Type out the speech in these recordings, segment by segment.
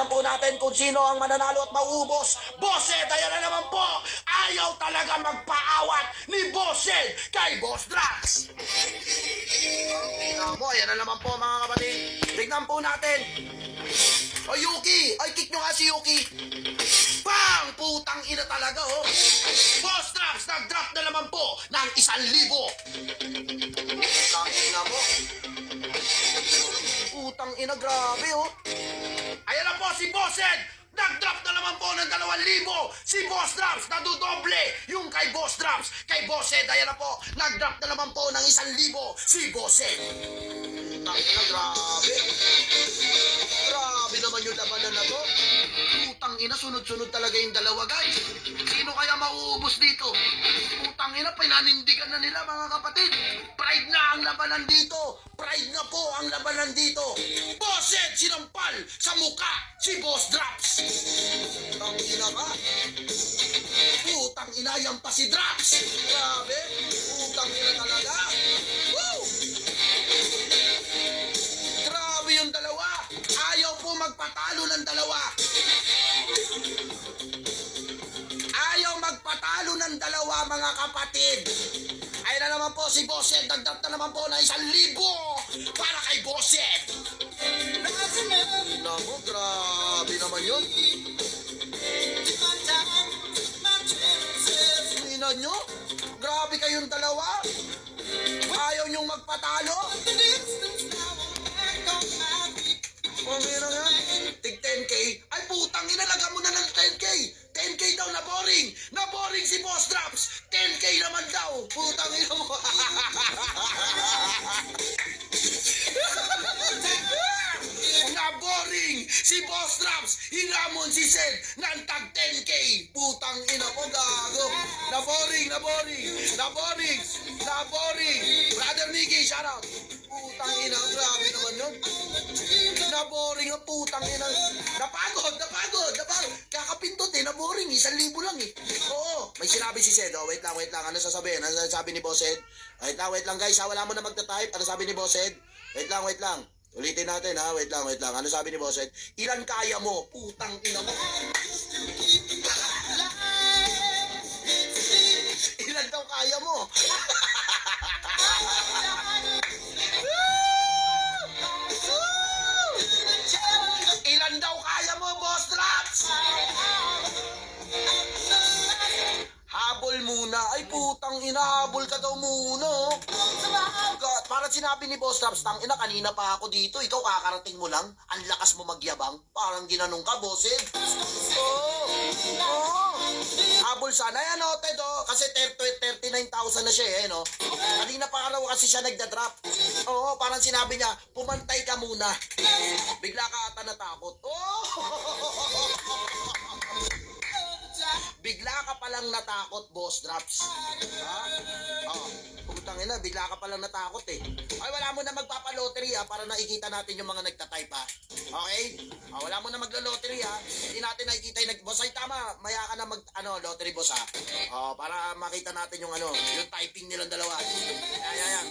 tingnan po natin kung sino ang mananalo at mauubos. Bossed, ayan na naman po. Ayaw talaga magpaawat ni Bossed kay Boss Drax. Tingnan mo, ayan na naman po mga kapatid. Tingnan po natin. O Yuki, ay kick nyo nga si Yuki. Bang! Putang ina talaga oh. Boss Drax, nag-drop na naman po ng 1,000. Putang ina mo. Putang ina, grabe oh. Ayan na po si Bossed. Nag-drop na naman po ng 2,000. Si Boss Drax, nadudoble yung kay Boss Drax. Kay Bossed, ayan na po. Nag-drop na naman po ng 1,000 si Bossed. Putang ina, grabe. Grabe naman yung labanan na to. Putang ina, sunod-sunod talaga yung dalawa, guys. Sino kaya mauubos dito? Putang ina, pinanindigan na nila mga kapatid. Pride na ang labanan dito. Pride na po ang labanan dito. Bossed, sinampal sa muka si Boss Drax. Putang ina ka. Putang ina, yan pa si Drax. Grabe. Putang ina talaga. Woo! Grabe yung dalawa. Ayaw po magpatalo ng dalawa. Ayaw magpatalo ng dalawa mga kapatid. Ay na naman po si Bossed. Nagdap na naman po na 1,000 para kay Bossed. Nako, grabe naman yun. Tingnan nyo. Grabe kayong dalawa. Ayaw nyong magpatalo. Pangina nga. Tig 10K. Ay putang ina, laga mo na ng 10K. 10K daw na boring. Na boring si Boss Drax. 10K naman daw. Putang ina mo. Na boring si Boss Drax. Hinamon si Sed ng tag 10K. Putang ina ko, gago. Na boring, na boring. Na boring. Na boring. Brother Nicky, shout out. Putang ina, grabe naman yun. Na-boring ang putang ina. Napagod. Kakapindot na-boring. 1,000 lang eh. Oo. May sinabi si Sed. Oh, wait lang. Ano sasabihin? Ano sabi ni Bossed? Wait lang guys. Wala mo na magta-type. Ano sabi ni Bossed? Wait lang. Ulitin natin ha. Wait lang. Ano sabi ni Bossed? Ilan kaya mo? Putang ina mo. Ilan daw kaya mo? Ilan daw kaya mo, Boss Drax? Habol muna. Ay, putang ina, habol ka daw muna. God, parang sinabi ni Boss Drax, tang ina, kanina pa ako dito. Ikaw kakarating mo lang. Ang lakas mo magyabang. Parang ginanong ka, Bossed. Oo. Habol sana. Yan, noted, oh. Kasi 39,000 na siya, eh, no? Kanina pa araw kasi siya nagda-drop. Oo, parang sinabi niya, pumantay ka muna. Bigla ka ata natakot. Oh! Bigla ka palang natakot, Boss Drax. Ha? Oh, putang ina, bigla ka palang natakot eh. Ay, wala mo na magpapalottery ha, para nakikita natin yung mga nagtatype ha. Okay? Oh, wala mo na maglo-lottery ha. Hindi natin nakikita yung boss, ay tama, maya ka na lottery boss ha. Oh, para makita natin yung yung typing nilang dalawa. Yan.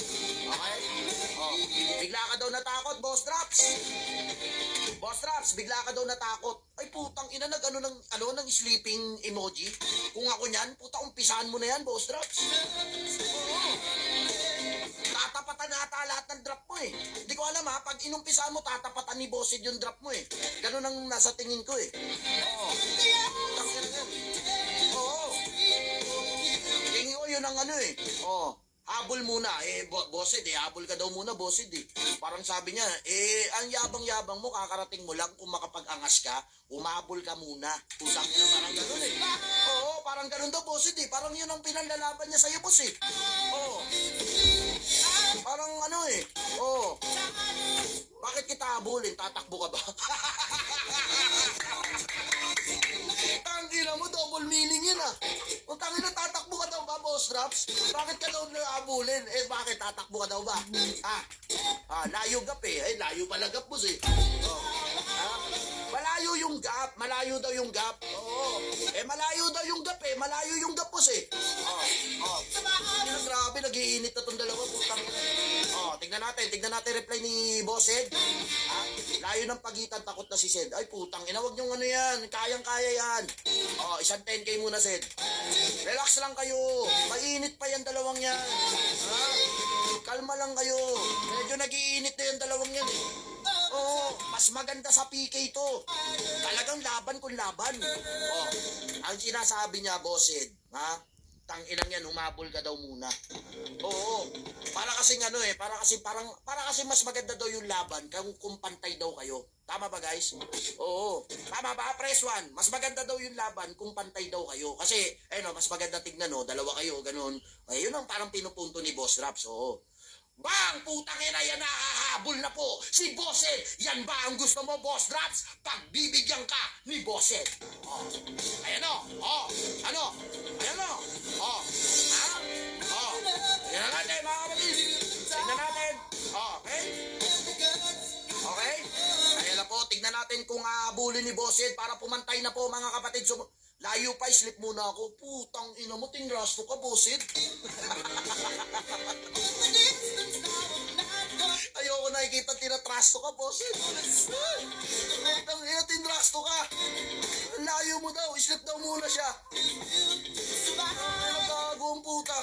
Okay? Oh, bigla ka daw natakot, Boss Drax. Boss Drax, bigla ka daw natakot. Ay, putang ina, ng sleeping emoji. Kung ako niyan, puta, umpisahan mo na yan, Boss Drax. Oo. Tatapatan ata lahat ng drop mo eh. Hindi ko alam ha, pag inumpisahan mo, tatapatan ni Bossed yung drop mo eh. Ganun ang nasa tingin ko eh. Oo. Putang ina yan. Oo. Tingin ko yun ang eh. Oo. Habol muna. Bossed habol ka daw muna, Bossed eh. Parang sabi niya, ang yabang-yabang mo, kakarating mo lang kung makapag-angas ka, umabol ka muna. Pusang niya, parang gano'n eh. Oo, parang gano'n daw, Bossed eh. Parang yun ang pinanlalaban niya sa'yo, boss eh. Oo. Parang eh. Oo. Bakit kita habulin? Tatakbo ka ba? Tangina mo, double meaning yun ah. Kung tangina, tatakbo ka daw ba, Boss Drax? Bakit ka daw naabulin? Bakit tatakbo ka daw ba? Layo gap eh. Layo pala gap, boss eh. Oh. Malayo yung gap. Malayo daw yung gap. Oo. Malayo daw yung gap eh. Malayo yung gap, boss eh. Grabe, nag-iinit na tong dalawa. Putang. Tignan natin reply ni Bossed. Layo Layo ng pagitan, takot na si Sed. Ay, putang ina, wag niyong ano yan. Kayang-kaya yan. Isang 10K muna, Sed. Relax lang kayo. Mainit pa yan, dalawang yan. Ha? Kalma lang kayo. Medyo nag-iinit na yan, dalawang yan eh. Mas maganda sa PK to. Talagang laban kung laban. Ang sinasabi niya, Boss Ed, ha? Tanginang yan, humabol ka daw muna. Para kasi para kasi mas maganda daw yung laban kung pantay daw kayo. Tama ba, guys? Tama ba, press one? Mas maganda daw yung laban kung pantay daw kayo. Kasi, mas maganda tignan, dalawa kayo, ganun. Yun ang parang pinupunto ni Boss Raps, Bang! Putang ina yan, nahahabol na po si Bossed. Yan ba ang gusto mo, Boss Drops? Pagbibigyan ka ni Bossed. Ayan o. Ano? Ayan o. Tingnan natin, mga kapatid. Tingnan natin. Okay? Okay? Ayan na po, tignan natin kung hahabulin ni Bossed para pumantay na po, mga kapatid. Layo pa, slip muna ako. Putang ina mo, tinrasto ka, Bossed. Ayoko nakikita tinatrasto ka, Bossed. Putang ina, tinrasto ka. Layo mo daw, slip daw muna siya. Ano gago ang puta?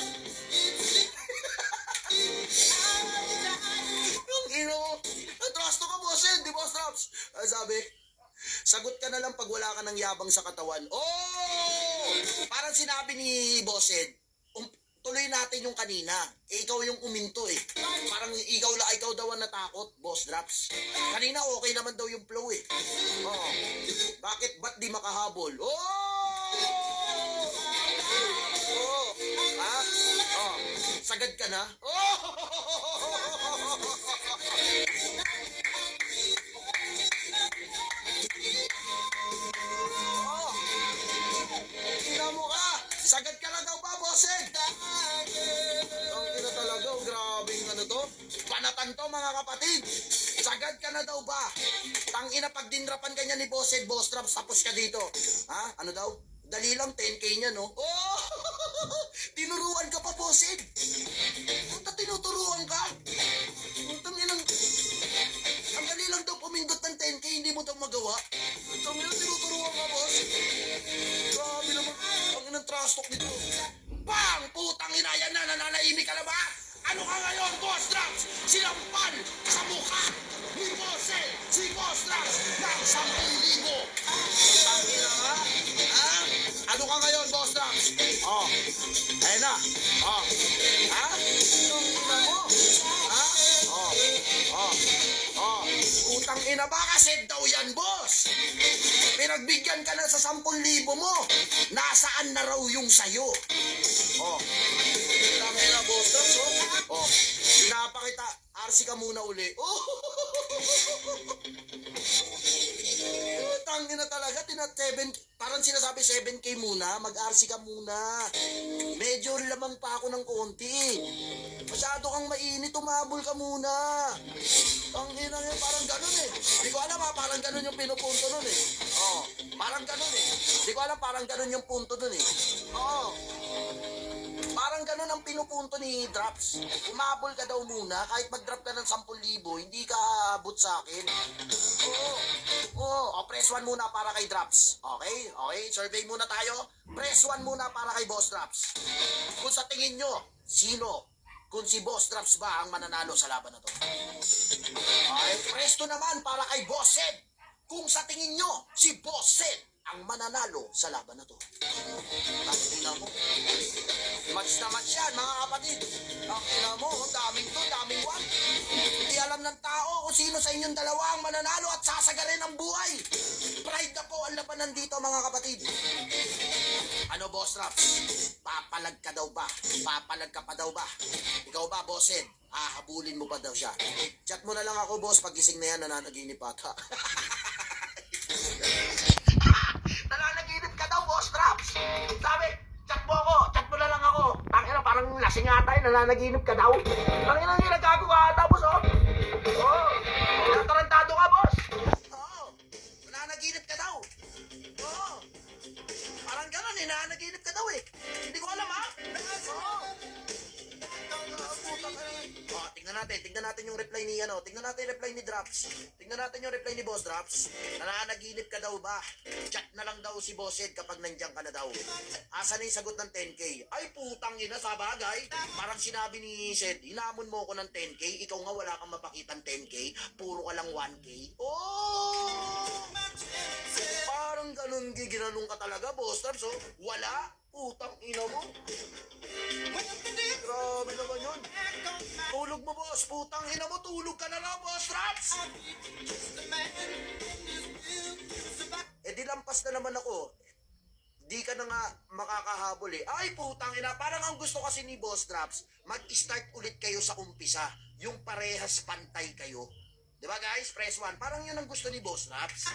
Ang ina mo, natrasto ka, Bossed, di Boss Raps? Sabi, sagot ka na lang pag wala ka ng yabang sa katawan. Parang sinabi ni Bossed, tuloy natin yung kanina. Ikaw yung uminto eh. Parang ikaw daw ang natakot, Boss Drops. Kanina okay naman daw yung flow eh. Bakit ba't di makahabol? Sagad ka na? Tingnan mo ka! Sagad ka na daw ba, Bossed? Ang ina talaga, grabing ano to. Panatan to, mga kapatid. Sagad ka na daw ba? Tangina, pag dinrapan ka niya ni Bossed, Boss Drops, tapos ka dito. Ha? Ano daw? Dali lang, 10K niya, no? Tinuruan ka pa, Bossed. Punta, tinuturuan ka. Tanginang, ang dali lang daw pumindot ng 10K, hindi mo daw magawa. Tanginang, tinuturuan ka, boss. Grabe naman, ang inang trash talk nito. Bang! Putang ina yan na, nananaimik ka na ba? Ano ka ngayon, Boss Drops? Sinampal sa mukha ni Bossed, si Boss Drops ng 10,000. Putang ina ka? Ha? Ano ka ngayon, Boss Drops? Ayan na. Ha? Anong ina mo? Ha? Utang ina ba kasi daw yan, boss? Pinagbigyan ka na sa 10,000 mo. Nasaan na raw yung sayo? Utang ina, boss. Pinapakita. RC ka muna uli. Utang ina talaga. Parang sinasabi 7K muna. Mag-RC ka muna. Medyo lamang pa ako ng konti. Masyado kang mainit, umabol ka muna. Ang ina niya, parang ganun eh. Hindi ko alam parang ganun yung pinupunto nun eh. Parang ganun eh. Hindi ko alam, parang ganun yung punto nun eh. Parang ganun ang pinupunto ni Drops. Umabol ka daw muna, kahit mag-drop ka ng 10,000, hindi ka abot sa akin. Press 1 muna para kay Drops. Okay, survey muna tayo. Press 1 muna para kay Boss Drops. Kung sa tingin nyo, sino? Kung si Boss Drops ba ang mananalo sa laban na to? Okay, press 2 naman para kay Bossed. Kung sa tingin nyo, si Bossed ang mananalo sa laban na to. Tingnan mo. Match na match yan, mga kapatid. Tingnan mo, daming one. Hindi alam ng tao kung sino sa inyong dalawa ang mananalo at sasagarin ang buhay. Pride na po ang labanan dito, mga kapatid. Ano, Boss Drops? Papalag ka daw ba? Papalag ka pa daw ba? Ikaw ba, Bossed? Habulin mo pa daw siya. Chat mo na lang ako, boss. Pagising na yan, nananaginip ata. Nananaginip ka daw, Boss Drops. Sabi, chat mo ako. Chat mo na lang ako. Tangina, parang lasing ata yun. Nananaginip ka daw. Tangina, nagkago ka ata, boss, Natarantado ka, boss. Nananaginip ka daw. Parang gano'n eh. Nananaginip ka daw eh. Hindi ko alam, ha? Tingnan natin yung reply ni tingnan natin yung reply ni Drops. Tingnan natin yung reply ni Boss Drops. Nananaginip ka daw ba? Chat na lang daw si Boss Ed kapag nandiyan ka na daw. Asa na yung sagot ng 10K? Ay, putang ina, sa bagay. Parang sinabi ni Sed, hinamon mo ko ng 10K, ikaw nga wala kang mapakitang 10K, puro ka lang 1K. Oh! Parang ganun ginanong ka talaga, Boss Drops, oh. Wala? Putang ina mo. Grabe naman yun. Tulog mo, boss. Putang ina mo, tulog ka na lang, Boss Drops. Eh di lampas na naman ako. Di ka na nga makakahabol eh. Ay, putang ina. Parang ang gusto kasi ni Boss Drops, mag-start ulit kayo sa umpisa. Yung parehas pantay kayo. Diba guys? Press 1. Parang yun ang gusto ni Boss Drops.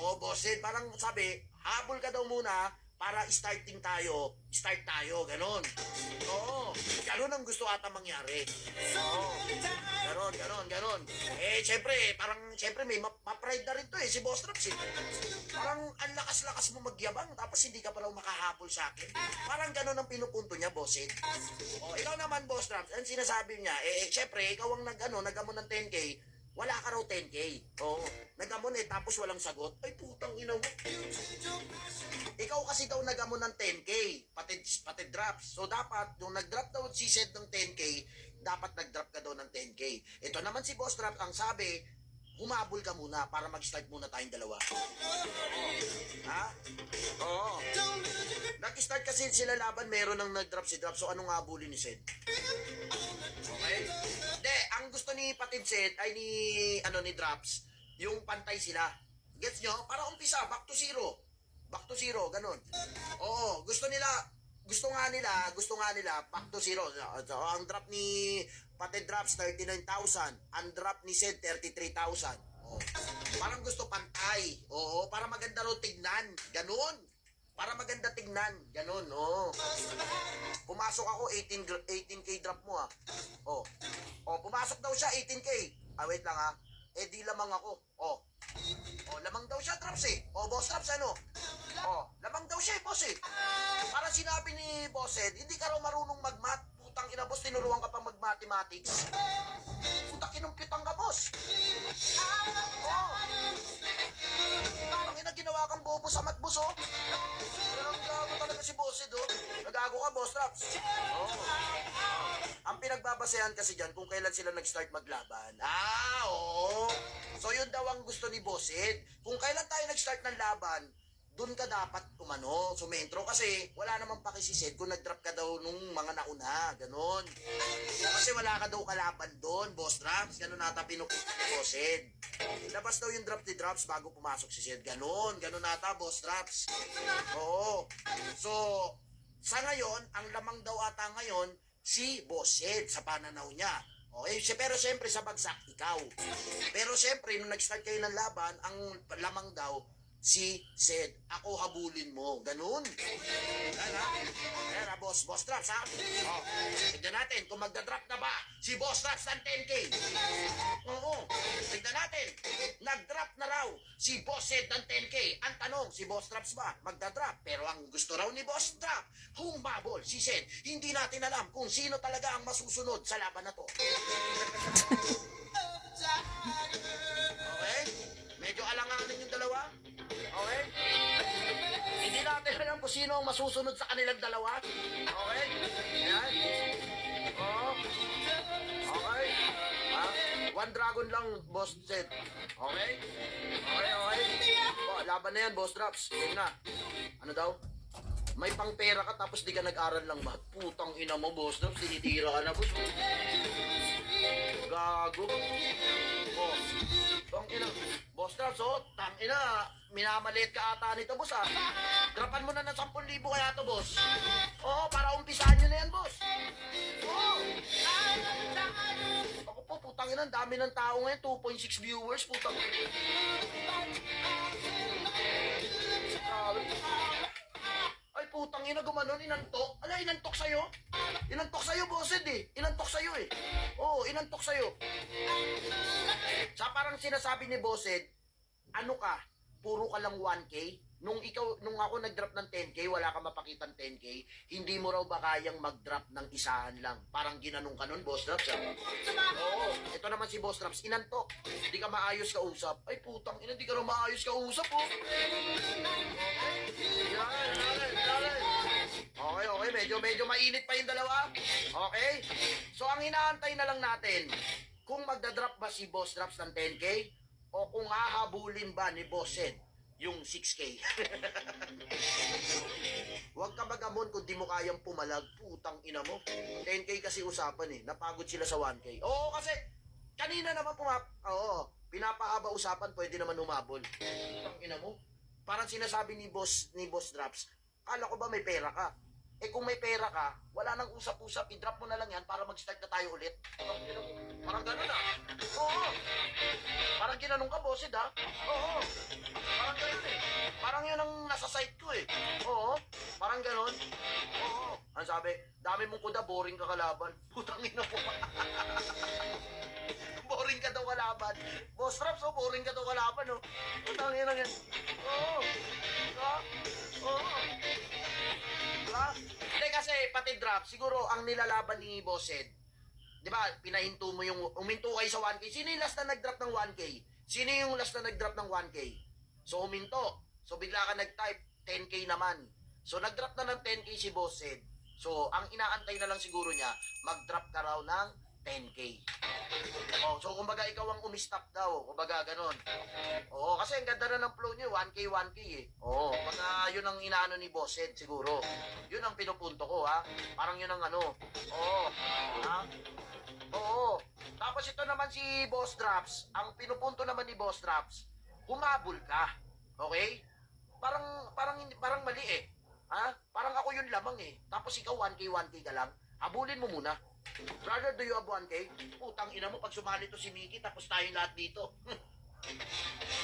Oo, Boss Ed. Parang sabi, habol ka daw muna para start tayo, ganon. Oo, ganon ang gusto ata mangyari. Oo, ganon. Eh, syempre may ma-pride na rin to eh, si Boss Drops eh. Parang ang lakas-lakas mo magyabang, tapos hindi ka pa raw makahabol sa akin. Parang ganon ang pinupunto niya, Boss Ed. O, ikaw naman, Boss Drops, ang sinasabi niya, syempre, ikaw ang nag-amon ng 10K, wala ka raw 10K. Oo, nag-amon eh, tapos walang sagot. Ay, putang ina mo. Ikaw kasi daw nag-amon ng 10K, pati drops. So dapat, nung nag-drop daw si Sed ng 10K, dapat nag-drop ka daw ng 10K. Ito naman si Boss Drops, ang sabi, humabol ka muna para mag-start muna tayong dalawa. Ha? Oo. Nag-start kasi sila laban, meron ng nag-drop si Drops. So anong habulin ni Sed? Okay? Hindi, ang gusto ni Patid Sed ay ni Drops, yung pantay sila. Gets nyo? Para umpisa, back to zero, ganun. Oo, gusto nga nila, back to zero. So, ang drop ni Patid Drops, 39,000. Ang drop ni Sed, 33,000. Oh. Parang gusto pantay. Oo, para maganda raw tignan. Ganun. Para maganda tignan. Ganun, oo. Pumasok ako, 18K drop mo ah. Oh. Oh, pumasok daw siya, 18K. Wait lang ah. Eh, di lamang ako. Oh. Oh, lamang daw siya, Drops eh. Oh, Boss Drops, ano? Oh, lamang daw siya, boss eh. Para sinabi ni Boss Ed, hindi ka raw marunong mag-math. Putang ina, boss, tinuruan ka pa mag-mathematics. Putang kinumpitan ka, boss. Oh. Ang ina, ginawa kang bobo sa math, boss, oh. Nagago talaga si Boss Ed, oh. Nagago ka, Boss Drops. Oh. Ang pinagbabasehan kasi dyan kung kailan sila nag-start maglaban. Oo. So yun daw ang gusto ni Boss Ed. Kung kailan tayo nag-start ng laban, dun ka dapat sumentro kasi wala namang pakisised kung nag-drop ka daw nung mga nauna, ganon. Kasi wala ka daw kalaban doon, Boss Drops, ganon nata pinupunta ni Boss Ed. Labas daw yung drop ni Drops bago pumasok si Sed, ganon nata, Boss Drops. Oo. So, sa ngayon, ang lamang daw ata ngayon, si Boss Ed sa pananaw niya. Okay, pero siyempre sa bagsak, ikaw. Pero siyempre, nung nag-start kayo ng laban, ang lamang daw, si Sed. Ako habulin mo. Ganun. Ayan ha, Boss Drops ha. O, tignan natin kung magda-drop na ba si Boss Drops ng 10K. Oo. Tignan natin. Nag-drop na raw si Boss Sed ng 10K. Ang tanong, si Boss Drops ba magda-drop? Pero ang gusto raw ni Boss Drops, humabol si Sed. Hindi natin alam kung sino talaga ang masusunod sa laban na to. Okay? Medyo alanganin yung dalawa. Okay? Hindi natin alam kung sino ang masusunod sa kanilang dalawa. Okay? Ayan. Oo. Okay. One dragon lang, Boss Sed. Okay? Okay. Laban na yan, Boss Drops. Yan na. Ano daw? May pang pera ka tapos di ka nag-aral lang ba? Putang ina mo, Boss Drops. Tinitira ka na, boss. Gago. Oh. Tang ina. Boss Drops, oh. Tang ina. Minamaliit ka ata nito, boss, ah. Drapan mo na ng 10,000 kaya to, boss. Oo, para umpisahan nyo na yan, boss. Oo. Ako po, putang ina. Dami ng tao ngayon. 2.6 viewers, putang ina. Ay, putang ina, gumanon, inantok. Ala, inantok sa'yo? Inantok sa'yo, Boss Ed, eh. Inantok sa'yo, eh. Oo, inantok sa'yo. Sa parang sinasabi ni Boss Ed, ano ka? Puro ka lang 1K? nung ako nag-drop ng 10K, wala ka mapakitang 10K, hindi mo raw ba kayang mag-drop ng isahan lang? Parang ginanong ka nun, Boss Drops, ha? Oo, ito naman si Boss Drops, inantok. Hindi ka maayos ka usap. Ay, putang ina, hindi ka raw maayos ka usap, oh. Okay, medyo mainit pa yung dalawa. Okay? So, ang inaantay na lang natin, kung magdadrop ba si Boss Drops ng 10K, o kung hahabulin ba ni Boss Ed yung 6K. Huwag ka magamon kung di mo kayang pumalag. Putang ina mo. 10K kasi usapan eh. Napagod sila sa 1K. Oo, kasi kanina naman pinapahaba usapan, pwede naman umabol. Putang ina mo. Parang sinasabi ni Boss Drops, kala ko ba may pera ka? Eh kung may pera ka, wala nang usap-usap, i-drop mo na lang yan para mag-start na tayo ulit. Parang gano'n ah. Oo. Parang ginanong ka, Boss Ed, ha? Oo. Parang gano'n eh. Parang yun ang nasa site ko eh. Oo. Parang gano'n. Oo. Ang sabi, dami mong kuda, boring ka kalaban. Putang ina mo. Boring ka daw kalaban. Boss Raps, oh, boring ka daw kalaban, oh. Putang ina yan. Oo. Diba? Oo. Diba? Hindi kasi, pati drop, siguro ang nilalaban ni Boss Ed, di ba, pinahinto mo yung, uminto kayo sa 1K. Sino yung last na nag-drop ng 1K? Sino yung last na nag-drop ng 1K? So, uminto. So, bigla ka nag-type, 10K naman. So, nag-drop na ng 10K si Boss Ed. So, ang inaantay na lang siguro niya, mag-drop ka raw ng 10K. Oh, so, kumbaga, ikaw ang umistop daw. Kumbaga, ganun. Oo, kasi ang ganda na ng flow niyo, 1K, 1K eh. Oo, mga yun ang inaano ni Boss Ed siguro. Yun ang pinupunto ko, ha? Parang yun ang ano. Oo, ha? Oo. Tapos ito naman si Boss Drops. Ang pinupunto naman ni Boss Drops, humabol ka. Okay? Parang mali eh. Ha? Parang ako yun lamang eh. Tapos ikaw 1K, 1K ka lang. Habulin mo muna. Brother, do you have 1K? Putang ina mo, pag sumali to si Mickey, tapos tayong lahat dito.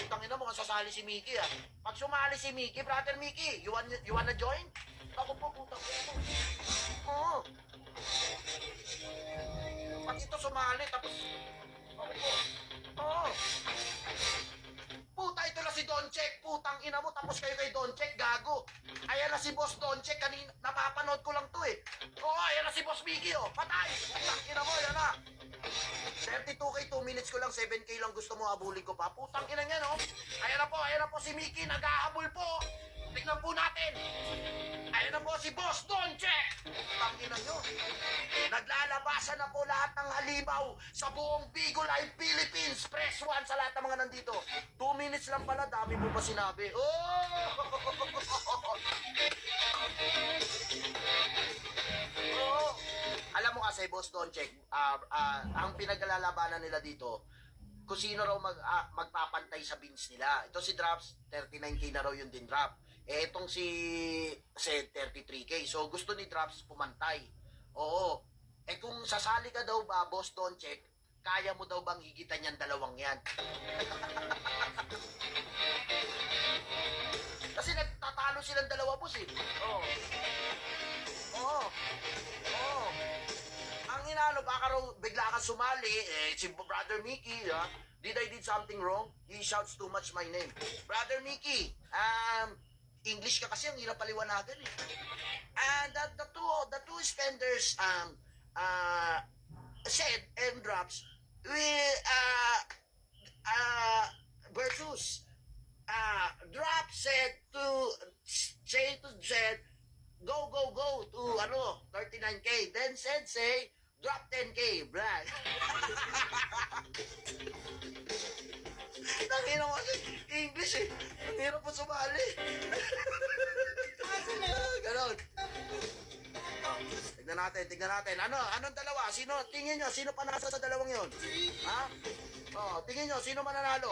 Putang ina mo, sasali si Mickey ah. Pag sumali si Mickey, Brother Mickey, you wanna join? Ako po, putang ina mo. Oo. Pag ito sumali, tapos ako po. Oo. Puta, ito na si Doncheck. Putang ina mo, tapos kayo kay Doncheck, gago. Ayan na si Boss Doncheck, kanina, napapanood ko lang to eh. Oo, ayan na si Boss Mickey, oh. Patay. Putang ina mo, ayan na. 32K, 2 minutes ko lang, 7K lang gusto mo, habulin ko pa. Putang ina niya, no? Ayan na po si Mickey, nag-ahabol po. Tignan po natin. Ayan na po si Boss Doncheck. Putang ina nyo. Naglalabasan na po lahat ng halimaw sa buong Bicol Live Philippines. Press 1 sa lahat ng mga nandito. 2 minutes lang pala, dami mo pa sinabi. Oh! Oh! Alam mo kasi, Boss Doncheck, ang pinaglalabanan nila dito, kung sino raw magpapantay sa bins nila. Ito si Drops, 39K na raw yung din drop. Eh, itong si 33K. So, gusto ni Drops pumantay. Oo. Eh, kung sasali ka daw ba, Boss Doncheck, kaya mo daw bang higitan yan dalawang yan? Kasi nagtatalo silang dalawa, boss eh. Oo. Oo. Oo. Ang inaano, baka raw bigla ka sumali, eh, si Brother Mickey, ha? Did I did something wrong? He shouts too much my name. Brother Mickey, English ka kasi, ang hirap paliwanagan eh. And the two spenders, said and drops, versus, drop said to said, go to 39K. Then said say, drop 10K, brad. Nakina mo kasi English eh. Ang hirap po sumali. Ganon. Oh, tignan natin. Anong dalawa? Tingin nyo, sino panasa sa dalawang yon? Ha? Oh, tingin nyo, sino mananalo?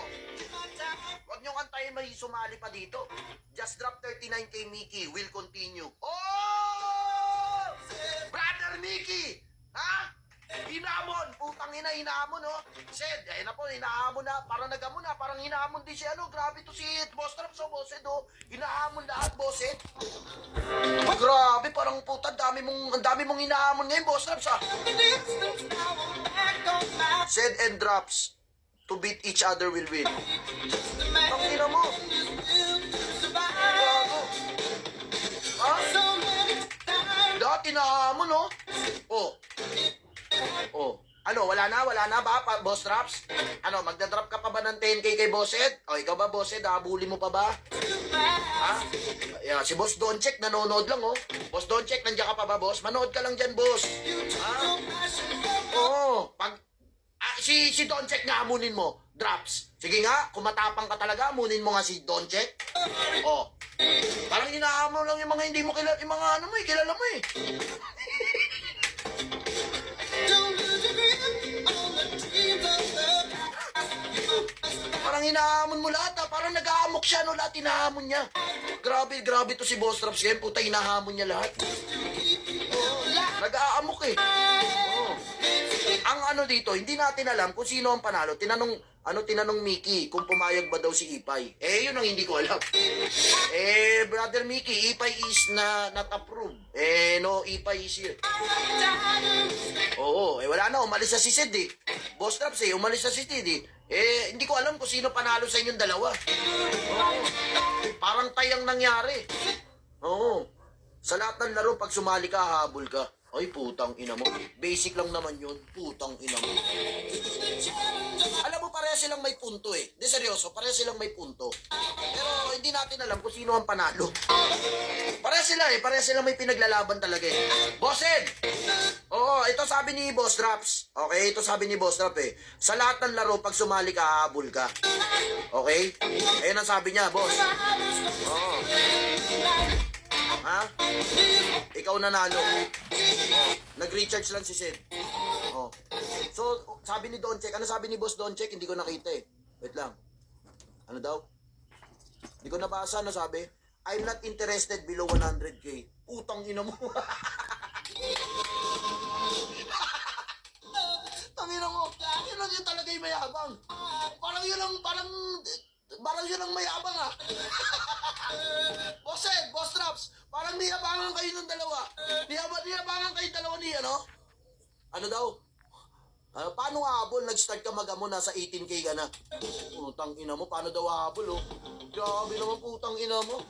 Huwag nyo kantayin, may sumali pa dito. Just drop 39K, Mickey. Will continue. Oh! Brother Mickey! Ha? Hinamon! Putang ina, hinamon, oh. Said, ayun na po, hinahamon na. Parang nagamon na. Parang hinahamon din si Grabe to si Boss Traps, oh, Boss Ed, oh. Hinahamon lahat, Boss Ed. Oh, grabe, parang puta, ang dami mong hinahamon ngayon, Boss Traps, ah. Said and drops. To beat each other will win. Ang ina mo. Ano, wala na ba, Boss Drops? Ano, magdadrop ka pa ba ng 10K kay Boss Ed? O, ikaw ba, Boss Ed, habulin mo pa ba? Ha? Yeah, si Boss Doncheck, nanonood lang, oh. Boss Doncheck, nandiyan ka pa ba, boss? Manood ka lang dyan, boss. Ha? Oo, si Doncheck nga, amunin mo. Drops. Sige nga, kung matapang ka talaga, amunin mo nga si Doncheck. Oh. Parang inaamo lang yung mga hindi mo kilala, yung mga ano mo, kilala mo eh. Parang hinahamon mo lahat ha. Parang nag-aamok siya no, lahat hinahamon niya. Grabe to si Boss Drops ngayon. Puta, hinahamon niya lahat. Oh, nag-aamok eh. Oh. Ang ano dito, hindi natin alam kung sino ang panalo. Tinanong Mickey kung pumayag ba daw si Ipay. Yun ang hindi ko alam. Brother Mickey, Ipay is not approved. No, Ipay is here. Oo, wala na, umalis na si Sid eh. Boss Drops umalis na si Sid eh. Hindi ko alam kung sino panalo sa inyong dalawa. Oo. Parang tayang nangyari. Oo. Sa lahat ng laro, pag sumali ka, habol ka. Ay, putang ina mo. Basic lang naman yun. Putang ina mo. Alam mo, pareha silang may punto eh. Di seryoso, pareha silang may punto. Pero hindi natin alam kung sino ang panalo. Pareha silang may pinaglalaban talaga eh. Boss Ed! Oo, ito sabi ni Boss Drops. Okay, ito sabi ni Boss Drops eh. Sa lahat ng laro, pag sumali ka, habol ka. Okay? Ayun ang sabi niya, boss. Oo. Ha? Ikaw nanalo. Oh, nag-recharge lang si Sid. Oh. So, sabi ni Doncheck, ano sabi ni Boss Doncheck? Hindi ko nakita eh. Wait lang. Ano daw? Hindi ko nabasa, ano sabi? I'm not interested below 100K. Putang ina mo. Tangina mo. Yun lang yun talaga yung mayabang. Parang yun ang mayabang ah. Boss Ed, Boss Drops, parang niyabangan kayo ng dalawa. Niyabangan kayo dalawa ni ano? Ano daw? Paano habol? Nag-start ka mag-amo, nasa 18K ka na. Putang ina mo, paano daw habol oh? Grabe naman putang ina mo.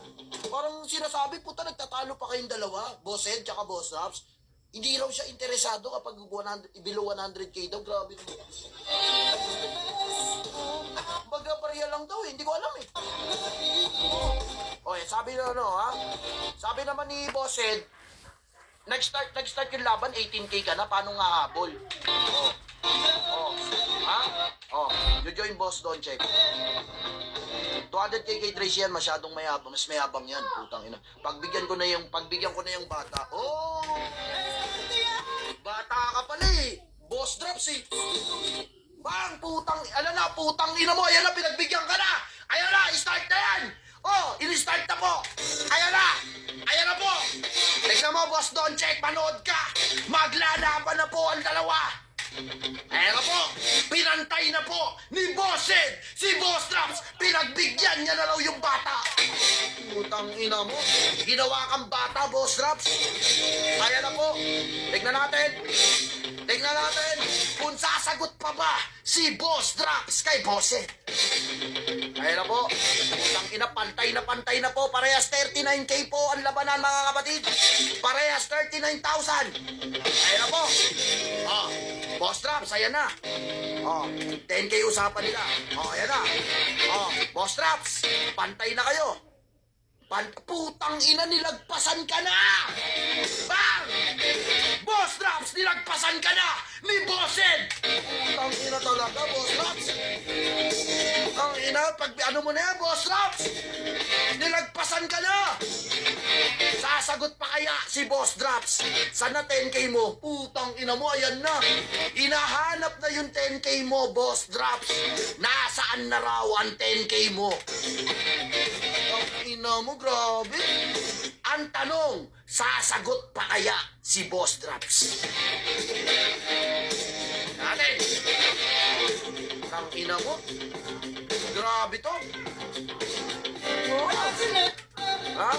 Parang sinasabi, puta, nagtatalo pa kayong dalawa. Boss Ed, tsaka Boss Drops. Hindi raw siya interesado kapag below 100K daw. Grabe naman. Baga pareha lang daw eh. Hindi ko alam eh. Okay, sabi na ano ha? Sabi naman ni Boss Ed, nag-start yung laban, 18K ka na, paano nga habol? Ha? You join Boss Doncheck. 200K kay Tracy yan, masyadong mayabang, mas mayabang yan, putang ina. Pagbigyan ko na yung bata. Oh! Bata ka pala eh. Boss Drops eh. Bang, putang ina mo, ayan na, pinagbigyan ka na. Ayan na, start na yan. Oh, in-start na po. Ayan na po. Tignan mo, Boss Doncheck, manood ka. Maglalaban na po ang dalawa. Ayan na po, pinantay na po ni Boss Ed. Si Boss Drops, pinagbigyan niya na raw yung bata. Putang ina mo, ginawa kang bata, Boss Drops. Ayan na po, tignan natin kung sasagot pa ba si Boss Drops kay Boss Ed. Ayan na po, putang ina, pantay na po. Parehas 39K po ang labanan, mga kapatid. Parehas 39,000. Ayan na po. Boss Drops, ayan na. 10K usapan nila. Ayan na. Boss Drops, pantay na kayo. Putang ina, nilagpasan ka na! Bang! Boss Drops, nilagpasan ka na ni Boss Ed! Putang ina talaga, Boss Drops. Putang ina, pag ano mo na yan, Boss Drops? Nilagpasan ka na! Sasagot pa kaya si Boss Drops? Sana 10K mo? Putang ina mo, ayan na. Hinahanap na yung 10K mo, Boss Drops. Nasaan na raw ang 10K mo? Ina mo, grabe. Ang tanong, sasagot pa kaya si Boss Drops? Natin. Ang ina mo. Grabe to. Ha?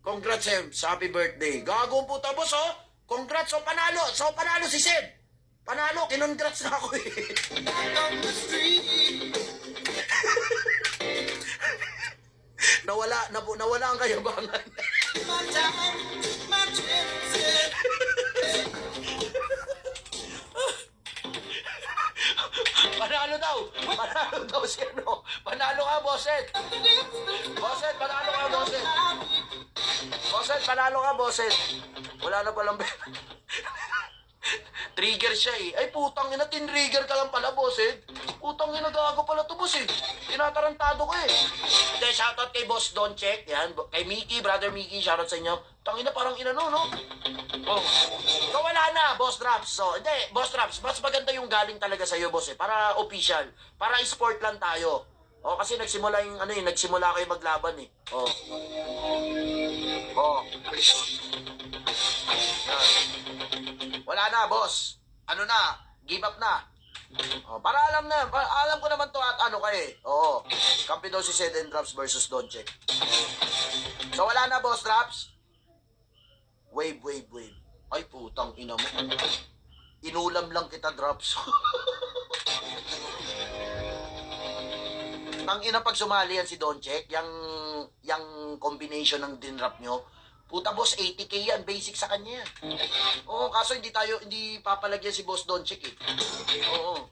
Congrats, Em. Happy birthday. Gagawin po tapos, oh. Congrats, oh, panalo. So, panalo si Sid. Panalo, kinongrats na ako eh. Nawala ang kayabangan. daw si ano. Panalo ka, Boset. Boset, panalo ka, Boset. Boset, panalo ka, Boset. Wala na palang trigger siya eh. Ay, putang ina, tin-trigger ka lang pala, Boset. Putang ina, gago pala to, boss eh. Tinatarantado ka eh. Hindi, shoutout kay Boss Don Check. Yan, kay Mickey, brother Mickey, shoutout sa inyo. Tangina, parang inano, no? Oh. So, wala na, Boss Drops. So, hindi, Boss Drops, mas maganda yung galing talaga sa'yo, boss eh. Para official. Para sport lang tayo. Oh, kasi nagsimula yung, ano eh, nagsimula kayo maglaban eh. Oh. Oh. Yan. Wala na, boss. Ano na, give up na. Oh, para alam na, alam ko naman to at ano ka eh. Oo. Kampi daw si Sed and Drops versus Doncheck. So wala na, Boss Drops. Wave. Ay, putang ina mo. Inulam lang kita, Drops. Nang ina pag sumali yan si Doncheck, yung combination ng dinrap nyo, puta boss, 80k yan, basic sa kanya yan. Oo, kaso hindi papalagyan si Boss Doncheck eh. Oo.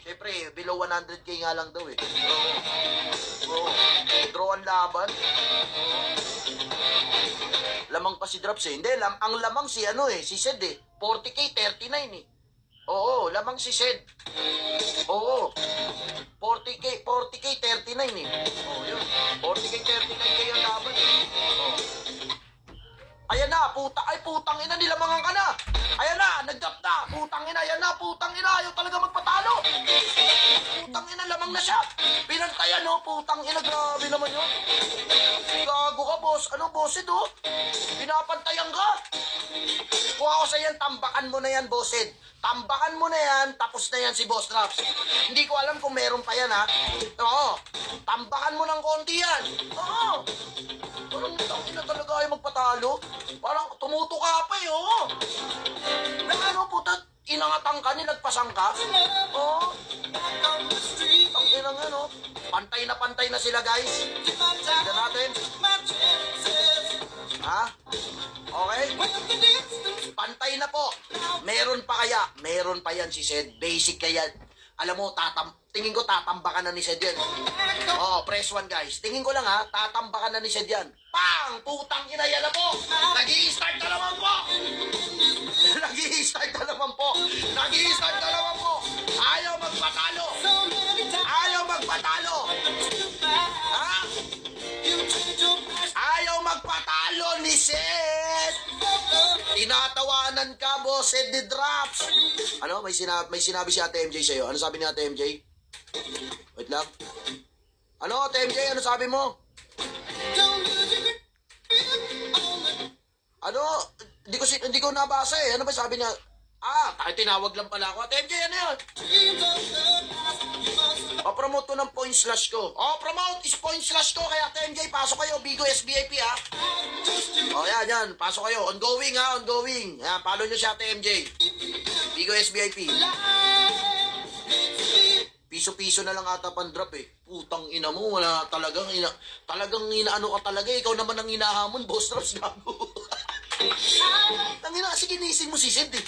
Siyempre, below 100k nga lang daw eh. Oo. Draw ang laban. Lamang pa si Drops eh. Hindi, ang lamang si ano eh, si Sed eh. 40k, 39 eh. Oo, lamang si Sed. Oo. 40k, 39 eh. Oo, yun. 40k, 39k ang laban eh. Oo. Ayan na, putang ina, nilamangan ka na. Ayan na, nag-drop na. Putang ina, ayan na, putang ina, ayaw talaga magpatalo. Putang ina, lamang na siya. Pinantayan, no, putang ina, grabe naman yun. Gago ka, boss. Ano, bossid, oh? Pinapantayan ka. Kuha ko sa yan, tambakan mo na yan, bossid. Tambakan mo na yan, tapos na yan si Boss Drops. Hindi ko alam kung meron pa yan, ha? Oo, tambakan mo ng konti yan. Oo. Parang tangina talaga ay magpatalo. Parang tumutuka pa eh, oo. Ano puta, inangatan ka, nilagpasan ka. Oo. Tangina nga, no? Pantay na sila, guys. Tignan natin. Ha? Okay? Pantay na po. Meron pa kaya? Meron pa yan si Sed. Basic kaya. Alam mo, tingin ko tatambakan na ni Sed yan. Oh, press 1 guys. Tingin ko lang ha, tatambakan na ni Sed yan. Pang! Putang ina yan na po! Nag-i-start na naman po! Nag-i-start na naman po! Nag-i-start na naman po! Ayaw magpatalo! Ayaw magpatalo! Ha? Ayaw magpatalo ni Sed! Tinatawanan ka, Boss Sed the Drops! Ano? May sinabi si Ate MJ sa'yo. Ano sabi ni Ate MJ? Wait lang. Ano, Ate MJ? Ano sabi mo? Ano? Hindi ko nabasa eh. Ano ba sabi niya? Tinawag lang pala ako. Ate MJ, ano yan? Promote ko ng point slash ko. Promote is point slash ko. Kaya Ate MJ, pasok kayo. Bigo SBIP ha. Yan. Pasok kayo. Ongoing ha, ongoing. Yan, follow nyo si Ate MJ. Bigo SBIP. Piso-piso na lang ata pan-drop eh. Putang ina mo, wala talagang inaano ka talaga. Ikaw naman ang hinahamon, Boss Drops, gago. Tangina, kasi ginising mo si Sed eh.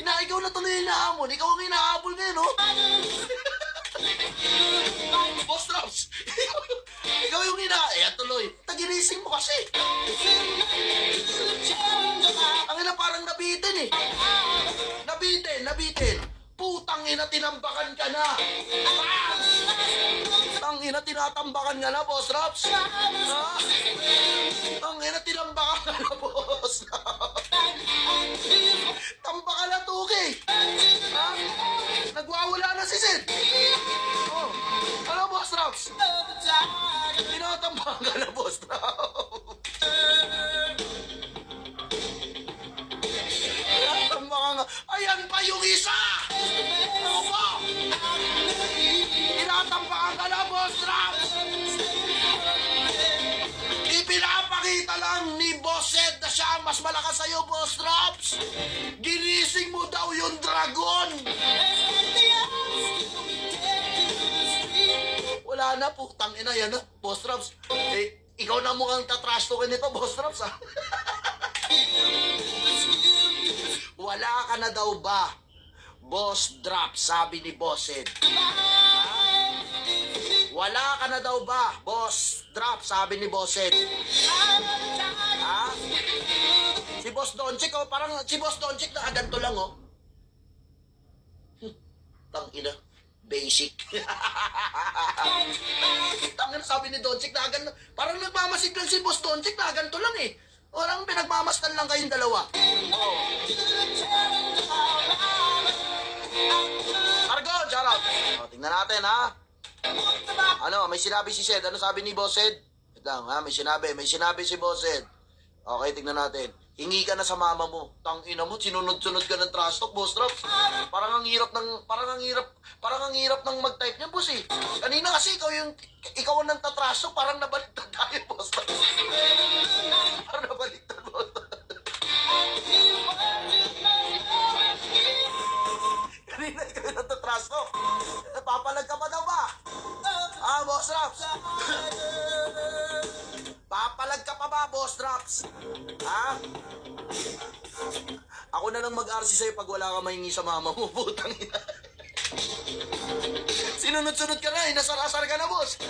Ikaw na tuloy yung hinahamon. Ikaw ang hinahabol ngayon, no? Boss Drops, ikaw yung tuloy. Taginising mo kasi. Ang ina parang nabitin eh. Nabitin. Putang ina, tinambakan ka na. Ang ina, tinatambakan ka na, Boss Drops. Ang ina, tinambakan ka na, Boss Drops. Tambakan na, Tuki. Nagwawala na si Sed. Ano, Boss Drops? Tinatambakan ka na, Boss Drops. Ayan pa yung isa! Opo! Tinatampakan ka na, Boss Drops! Ipinapakita lang ni Boss Sed na siya ang mas malakas sa'yo, Boss Drops! Ginising mo daw yung dragon! Wala na, putang ina yan, Boss Drops. Ikaw na mukhang tatrash talkin nito, Boss Drops, ha? Wala ka na daw ba, Boss Drops, sabi ni Boss Sed. Wala ka na daw ba, boss? Drop, sabi ni Boss Ed. Ha? Si Boss Donchik, oh, parang si Boss Donchik nakaganto lang, oh. Tangina, basic. Tangina, sabi ni Donchik, nakaganto. Parang nagmamasid lang si Boss Donchik, nakaganto lang, eh. Parang pinagmamastan lang kayong dalawa. Oh. Argon, shout out. Oh, tingnan natin, ha? Ano, may sinabi si Sed. Ano sabi ni Boss Ed? Wait lang, ha? May sinabi si Boss Ed. Okay, tignan natin. Hingi ka na sa mama mo. Tangina mo, sinunod-sunod ka ng trash talk, Boss Drops. Parang ang hirap ng mag-type niya, boss, eh. Kanina kasi ikaw ang nagtatrash talk, parang nabaliktad tayo, Boss Drops. Parang nabaliktad, Boss Drops. Kanina ikaw yung nagtatrash talk. Papalag ka pa daw ba? Boss Drops. Papalag ka pa ba, Boss Drops? Ha? Ako na lang mag-RC sa'yo pag wala ka mahingi sa mama mo, putang ina. Sinunod-sunod ka na, inasar-asar ka na, boss.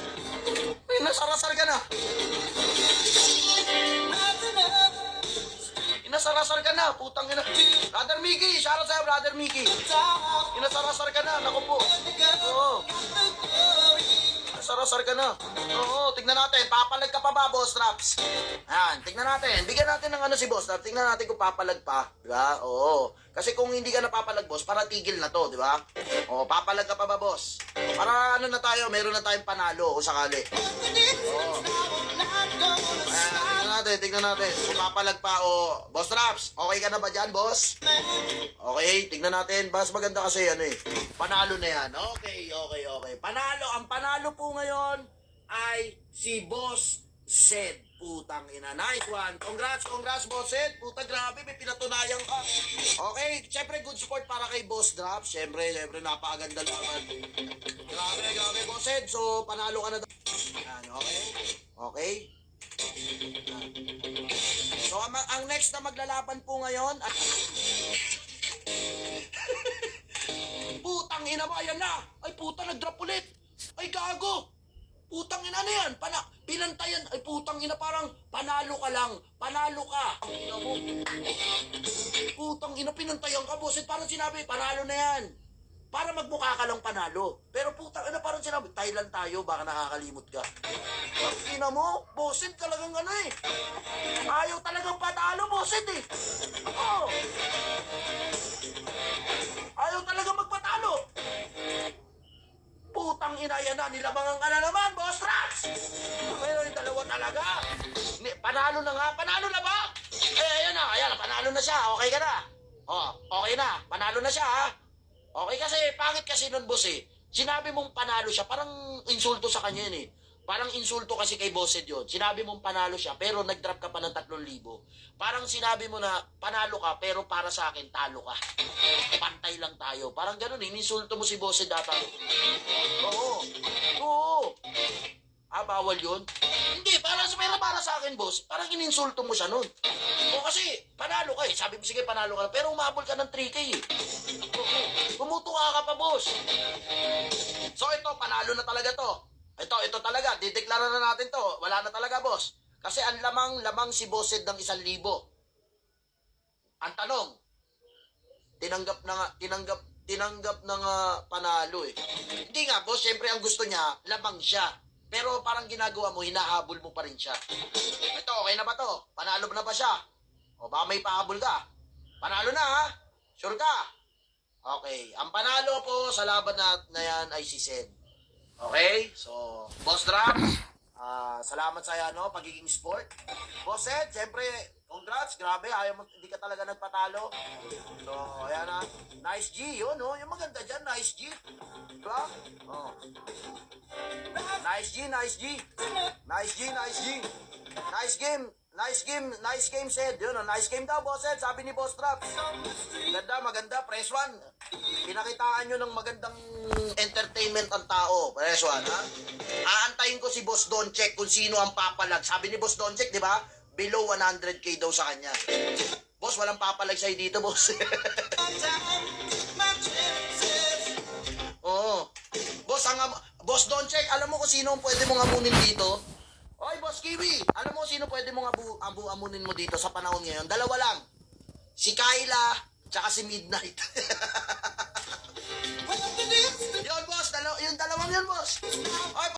Inasar-asar ka na. Inasar-asar ka na, putang ina. Brother Mickey, shoutout sa'yo, Brother Mickey. Inasar-asar ka na, naku po. Oo. Inasar-asar ka na. Oo, tignan natin, papalag ka pa ba, Boss Drops? Ayan, tignan natin. Bigyan natin ng ano si Boss Drops. Tignan natin kung papalag pa. Diba? Oo. Kasi kung hindi ka na papalag, boss, para tigil na to, diba? Oo, papalag ka pa ba, boss? Para ano na tayo, meron na tayong panalo kung sakali. Oo. Ayan, tignan natin. Kung papalag pa, o Boss Drops, okay ka na ba dyan, boss? Okay, tignan natin. Mas maganda kasi ano eh. Panalo na yan. Okay. Panalo. Ang panalo po ngayon ay si Boss Sed. Putang ina. Nice one. Congrats, Boss Sed. Puta, grabe. May pinatunayan ka. Okay, syempre good support para kay Boss Drops. Syempre, napakaganda naman. Grabe, Boss Sed. So, panalo ka na daw. Yan, okay. So, ang next na maglalaban po ngayon ay... Putang ina ba? Ayan na. Ay, puta, nag-drop ulit. Ay, gago. Putang ina na yan. Pinantayan. Ay, putang ina, parang panalo ka lang. Panalo ka. Ina mo. Putang ina, pinantayan ka, boss. Parang sinabi, panalo na yan. Para magmukha ka lang panalo. Pero putang ina, parang sinabi, Thailand tayo, baka nakakalimot ka. Ina mo, boss, talagang ano eh. Ayaw talagang patalo, boss, eh. Oo. Ayaw talagang magpatalo. Putang ina, yan na. Nilabangan ka na naman, Boss Drops. Ngayon, yung dalawa talaga. Panalo na nga. Panalo na ba? Ayan na. Panalo na siya. Okay ka na. Okay na. Panalo na siya, ha? Okay kasi, pangit kasi nun, boss, eh. Sinabi mong panalo siya, parang insulto sa kanya yun, eh. Parang insulto kasi kay Boss Ed yun. Sinabi mong panalo siya, pero nag-drop ka pa ng 3,000. Parang sinabi mo na panalo ka, pero para sa akin, talo ka. Pantay lang tayo. Parang ganun, ininsulto mo si Boss Ed data. Oo. Bawal yun? Hindi, para sa akin, boss, parang ininsulto mo siya nun. O kasi, panalo ka eh. Sabi mo, sige, panalo ka. Pero umabol ka ng 3K eh. Tumutuwa ka pa, boss. So ito, panalo na talaga to. Ito talaga, dideklara na natin to. Wala na talaga, boss. Kasi ang lamang si Boss Ed ng 1,000. Ang tanong, tinanggap na nga panalo eh. Hindi nga, boss, syempre ang gusto niya, lamang siya. Pero parang ginagawa mo, hinahabol mo pa rin siya. Ito, okay na ba to? Panalo na ba siya? O baka may pahabol ka? Panalo na, ha? Sure ka? Okay, ang panalo po sa laban na yan ay si Sed. Okay? So, Boss Drops, salamat sa pagiging sport. Boss Ed, siyempre, congrats, grabe, hindi ka talaga nagpatalo. So, ayan na. Nice G, yun, no? Yung maganda dyan, nice G. Diba? Oh. Nice G. Nice game, Sed. Yun, nice game daw, Boss Ed, sabi ni Boss Drops. Maganda, press one. Pinakitaan nyo ng magandang entertainment ang tao. Press one, ha? Aantayin ko si Boss Donchik kung sino ang papalag. Sabi ni Boss Donchik, di ba? Below 100K daw sa kanya. Boss, walang papalag sa'yo dito, boss. Oo. Boss Don Check, alam mo kung sino ang pwede mong amunin dito? Oy, Boss Kiwi, alam mo kung sino pwede mong amunin mo dito sa panahon ngayon? Dalawa lang. Si Kyla, tsaka si Midnight. Yun, boss. Yung dalawang yun, boss. Oy,